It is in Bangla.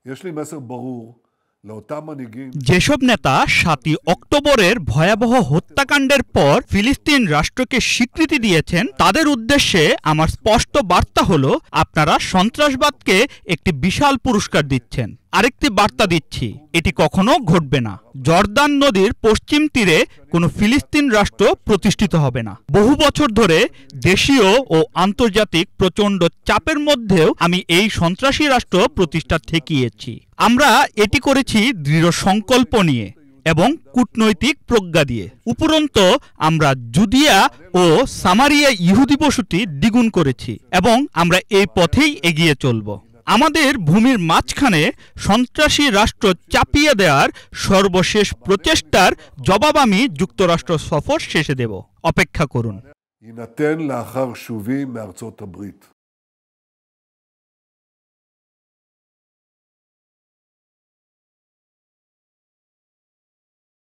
יש לי מסר ברור לאותם מנהיגים যেসব নেতা ৭ই অক্টোবরের ভয়াবহ হত্যাকাণ্ডের পর ফিলিস্তিন রাষ্ট্রকে স্বীকৃতি দিয়েছেন তাদের উদ্দেশ্যে আমার স্পষ্ট বার্তা হলো আপনারা সন্ত্রাসবাদকে একটি বিশাল পুরস্কার দিচ্ছেন। আরেকটি বার্তা দিচ্ছি, এটি কখনো ঘটবে না। জর্দান নদীর পশ্চিম তীরে কোনো ফিলিস্তিন রাষ্ট্র প্রতিষ্ঠিত হবে না। বহু বছর ধরে দেশীয় ও আন্তর্জাতিক প্রচণ্ড চাপের মধ্যেও আমি এই সন্ত্রাসী রাষ্ট্র প্রতিষ্ঠা ঠেকিয়েছি। আমরা এটি করেছি দৃঢ় সংকল্প নিয়ে এবং কূটনৈতিক প্রজ্ঞা দিয়ে। উপরন্তু আমরা জুদিয়া ও সামারিয়া ইহুদি বসতি দ্বিগুণ করেছি এবং আমরা এই পথেই এগিয়ে চলব। আমাদের ভূমির মাঝখানে সন্ত্রাসী রাষ্ট্র চাপিয়ে দেওয়ার সর্বশেষ প্রচেষ্টার জবাব আমি যুক্তরাষ্ট্র সফর শেষে দেব। অপেক্ষা করুন। יינתן לאחר שובי מארצות הברית.